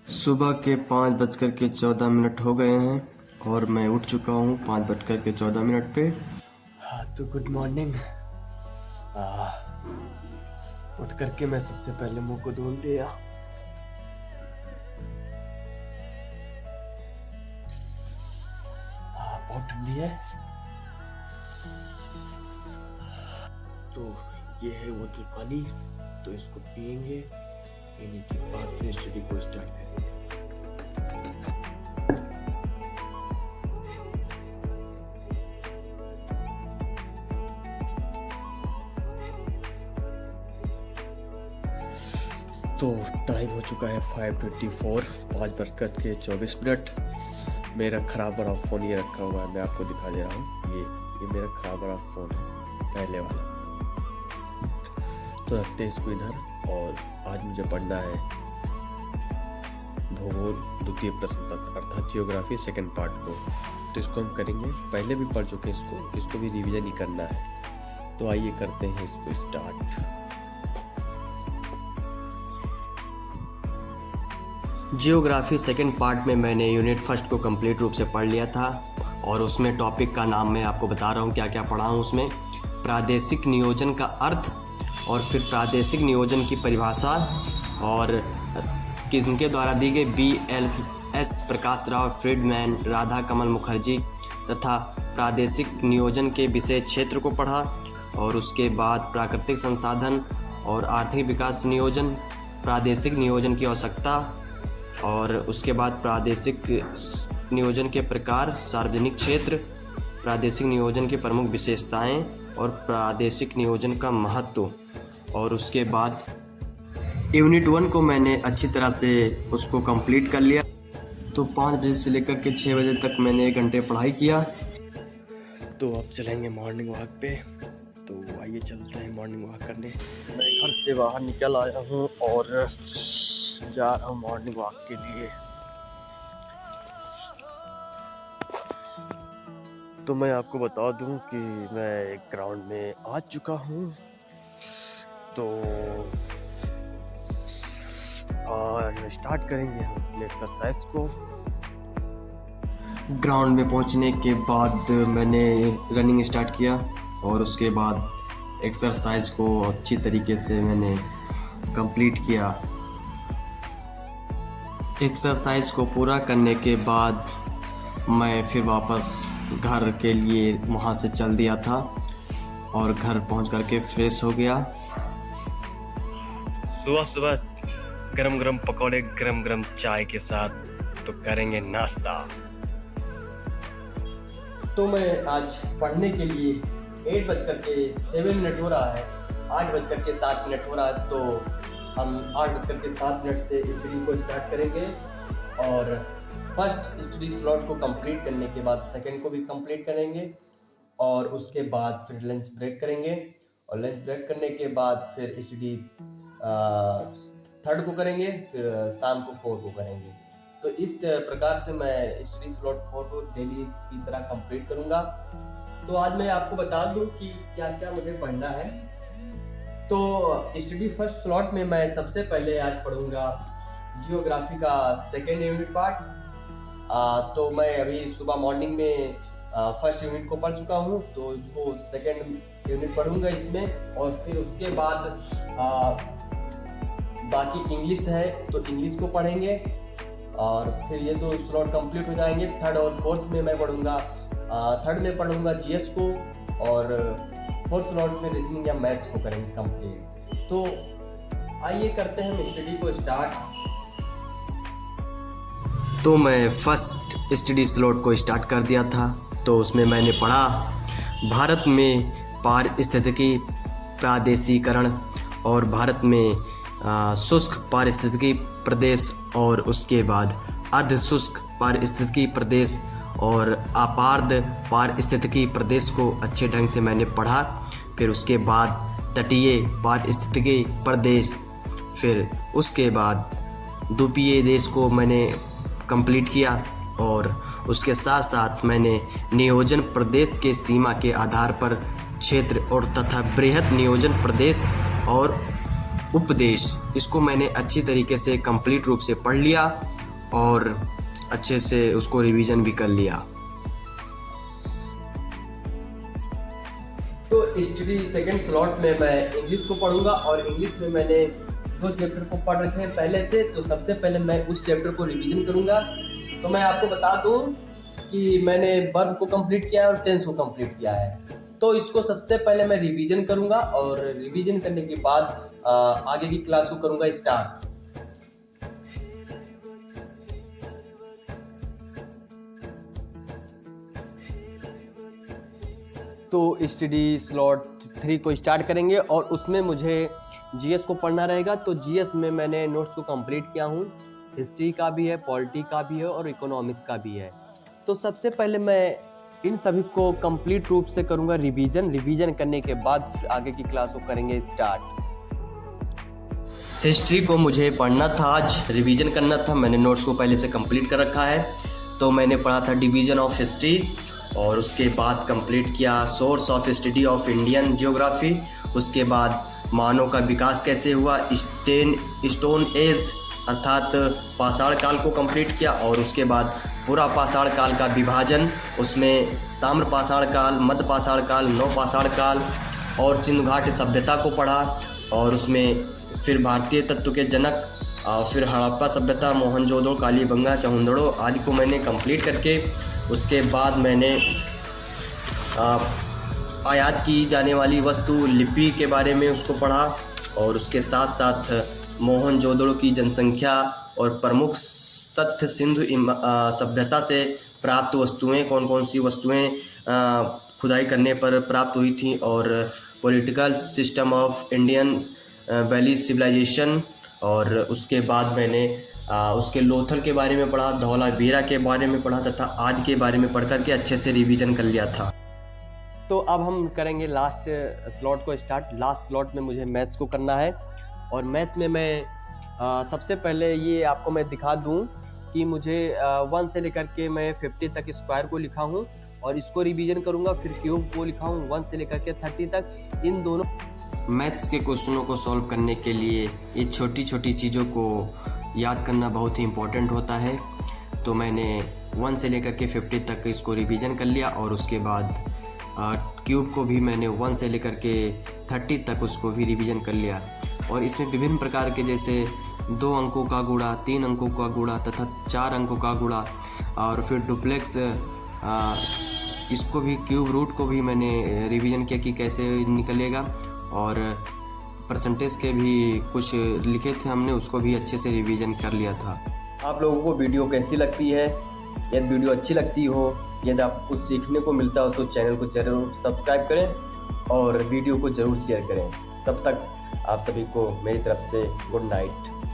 सुबह के 5:14 हो गए हैं और मैं उठ चुका हूँ 5:14 पे। तो गुड मॉर्निंग। उठ करके मैं सबसे पहले मुंह को धो लिया। बहुत ठंडी है। तो ये है बोतल पानी, तो इसको पियेंगे। पीने के बाद फिर स्टडी को स्टार्ट करेंगे। तो टाइम हो चुका है 5:24, 5:24। मेरा खराब वाला फ़ोन ये रखा हुआ है, मैं आपको दिखा दे रहा हूँ। ये मेरा खराब वाला फ़ोन है, पहले वाला। तो रखते हैं इसको इधर। और आज मुझे पढ़ना है भूगोल द्वितीय प्रश्न पत्र अर्थात जियोग्राफी सेकंड पार्ट को। तो इसको हम करेंगे, पहले भी पढ़ चुके हैं इसको भी रिवीजन ही करना है। तो आइए करते हैं इसको स्टार्ट। जियोग्राफी सेकंड पार्ट में मैंने यूनिट फर्स्ट को कंप्लीट रूप से पढ़ लिया था और उसमें टॉपिक का नाम मैं आपको बता रहा हूँ क्या क्या पढ़ा हूँ। उसमें प्रादेशिक नियोजन का अर्थ और फिर प्रादेशिक नियोजन की परिभाषा और किनके द्वारा दी गई BLS प्रकाश राव फ्रीडमैन, राधा कमल मुखर्जी तथा प्रादेशिक नियोजन के विषय क्षेत्र को पढ़ा। और उसके बाद प्राकृतिक संसाधन और आर्थिक विकास नियोजन, प्रादेशिक नियोजन की आवश्यकता और उसके बाद प्रादेशिक नियोजन के प्रकार, सार्वजनिक क्षेत्र, प्रादेशिक नियोजन की प्रमुख विशेषताएं और प्रादेशिक नियोजन का महत्व। और उसके बाद यूनिट 1 को मैंने अच्छी तरह से उसको कंप्लीट कर लिया। तो 5 बजे से लेकर के 6 बजे तक मैंने 1 घंटे पढ़ाई किया। तो अब चलेंगे मॉर्निंग वॉक पे। तो आइए चलते हैं मॉर्निंग वॉक करने। मैं घर से बाहर निकल आया हूँ और जा रहा हूँ मॉर्निंग वॉक के लिए। तो मैं आपको बता दूं कि मैं ग्राउंड में आ चुका हूँ। तो स्टार्ट करेंगे हम अपने एक्सरसाइज को। ग्राउंड में पहुंचने के बाद मैंने रनिंग स्टार्ट किया और उसके बाद एक्सरसाइज को अच्छी तरीके से मैंने कंप्लीट किया। एक्सरसाइज को पूरा करने के बाद मैं फिर वापस घर के लिए वहाँ से चल दिया था और घर पहुँच करके फ्रेश हो गया। सुबह सुबह गरम गरम पकौड़े, गरम गरम चाय के साथ तो करेंगे नाश्ता। तो मैं आज पढ़ने के लिए 8:07 हो रहा है, 8:07 हो रहा है। तो हम 8:07 से स्टडी को स्टार्ट करेंगे और फर्स्ट स्टडी स्लॉट को कंप्लीट करने के बाद सेकंड को भी कंप्लीट करेंगे और उसके बाद फिर लंच ब्रेक करेंगे और लंच ब्रेक करने के बाद फिर स्टडी थर्ड को करेंगे, फिर शाम को 4 को करेंगे। तो इस प्रकार से मैं स्टडी स्लॉट 4 को डेली की तरह कंप्लीट करूंगा। तो आज मैं आपको बता दूं कि क्या क्या मुझे पढ़ना है। तो स्टडी फर्स्ट स्लॉट में मैं सबसे पहले आज पढ़ूंगा जियोग्राफी का सेकेंड यूनिट पार्ट। तो मैं अभी सुबह मॉर्निंग में फर्स्ट यूनिट को पढ़ चुका हूँ, तो इसको सेकेंड यूनिट पढ़ूंगा इसमें। और फिर उसके बाद बाकी इंग्लिश है तो इंग्लिश को पढ़ेंगे और फिर ये 2 स्लॉट कंप्लीट हो जाएंगे। थर्ड और फोर्थ में मैं पढ़ूंगा, थर्ड में पढ़ूंगा जीएस को और फोर्थ स्लॉट में रीजनिंग या मैथ्स को करेंगे कंप्लीट। तो आइए करते हैं हम स्टडी को स्टार्ट। तो मैं फर्स्ट स्टडी स्लॉट को स्टार्ट कर दिया था। तो उसमें मैंने पढ़ा भारत में पारिस्थितिकी प्रादेशीकरण और भारत में शुष्क पारिस्थितिकी प्रदेश और उसके बाद अर्ध शुष्क पारिस्थितिकी प्रदेश और अपार्द पारिस्थितिकी प्रदेश को अच्छे ढंग से मैंने पढ़ा। फिर उसके बाद तटीय पारिस्थितिकी प्रदेश, फिर उसके बाद द्वीपीय देश को मैंने कंप्लीट किया और उसके साथ साथ मैंने नियोजन प्रदेश के सीमा के आधार पर क्षेत्र और तथा बृहद नियोजन प्रदेश और उपदेश, इसको मैंने अच्छी तरीके से कंप्लीट रूप से पढ़ लिया। और अच्छे से उसको रिवीजन भी कर लिया। तो स्टडी सेकंड स्लॉट में मैं इंग्लिश को पढ़ूंगा और इंग्लिश में मैंने 2 चैप्टर को पढ़ रखे हैं पहले से, तो सबसे पहले मैं उस चैप्टर को रिवीजन करूंगा। तो मैं आपको बता दूं कि मैंने वर्ब को कंप्लीट किया है और टेंस को कंप्लीट किया है। तो इसको सबसे पहले मैं रिवीजन करूंगा और रिवीजन करने के बाद आगे की क्लास को करूंगा स्टार्ट। तो स्टडी स्लॉट 3 को स्टार्ट करेंगे और उसमें मुझे जीएस को पढ़ना रहेगा। तो जीएस में मैंने नोट्स को कंप्लीट किया हूँ, हिस्ट्री का भी है, पॉलिटी का भी है और इकोनॉमिक्स का भी है। तो सबसे पहले मैं इन सभी को कंप्लीट रूप से करूँगा रिवीजन करने के बाद फिर आगे की क्लास को करेंगे स्टार्ट। हिस्ट्री को मुझे पढ़ना था, आज रिवीजन करना था। मैंने नोट्स को पहले से कंप्लीट कर रखा है। तो मैंने पढ़ा था डिवीज़न ऑफ हिस्ट्री और उसके बाद कंप्लीट किया source of study of Indian geography. उसके बाद मानव का विकास कैसे हुआ, स्टोन एज अर्थात पाषाण काल को कंप्लीट किया और उसके बाद पूरा पाषाण काल का विभाजन, उसमें ताम्र पाषाण काल, मध्य पाषाण काल, नव पाषाण काल और सिंधु घाटी सभ्यता को पढ़ा और उसमें फिर भारतीय तत्व के जनक, फिर हड़प्पा सभ्यता, मोहनजोदड़ो, कालीबंगा, चहुंदड़ो आदि को मैंने कंप्लीट करके उसके बाद मैंने आयात की जाने वाली वस्तु लिपि के बारे में उसको पढ़ा और उसके साथ साथ मोहनजोदड़ो की जनसंख्या और प्रमुख तथ्य, सिंधु सभ्यता से प्राप्त वस्तुएं, कौन कौन सी वस्तुएं खुदाई करने पर प्राप्त हुई थी और political system of Indian valley civilization. और उसके बाद मैंने उसके लोथल के बारे में पढ़ा, धौलावीरा के बारे में पढ़ा तथा आदि के बारे में पढ़ करके अच्छे से रिवीजन कर लिया था। तो अब हम करेंगे लास्ट स्लॉट को स्टार्ट। लास्ट स्लॉट में मुझे मैथ्स को करना है और मैथ्स में मैं सबसे पहले ये आपको मैं दिखा दूं कि मुझे 1 से लेकर के मैं 50 तक स्क्वायर को लिखा हूँ और इसको रिवीजन करूँगा। फिर क्यूब को लिखा हूँ 1 से लेकर के 30 तक। इन दोनों मैथ्स के क्वेश्चनों को सॉल्व करने के लिए ये छोटी छोटी चीज़ों को याद करना बहुत ही इम्पोर्टेंट होता है। तो मैंने 1 से लेकर के 50 तक इसको रिवीजन कर लिया और उसके बाद क्यूब को भी मैंने 1 से लेकर के 30 तक उसको भी रिवीजन कर लिया। और इसमें विभिन्न प्रकार के जैसे 2 अंकों का गुणा, 3 अंकों का गुणा तथा 4 अंकों का गुणा और फिर डुप्लेक्स, इसको भी क्यूब रूट को भी मैंने रिवीजन किया कि कैसे निकलेगा और परसेंटेज के भी कुछ लिखे थे हमने, उसको भी अच्छे से रिवीजन कर लिया था। आप लोगों को वीडियो कैसी लगती है? यदि वीडियो अच्छी लगती हो, यदि आपको कुछ सीखने को मिलता हो तो चैनल को जरूर सब्सक्राइब करें और वीडियो को ज़रूर शेयर करें। तब तक आप सभी को मेरी तरफ से गुड नाइट।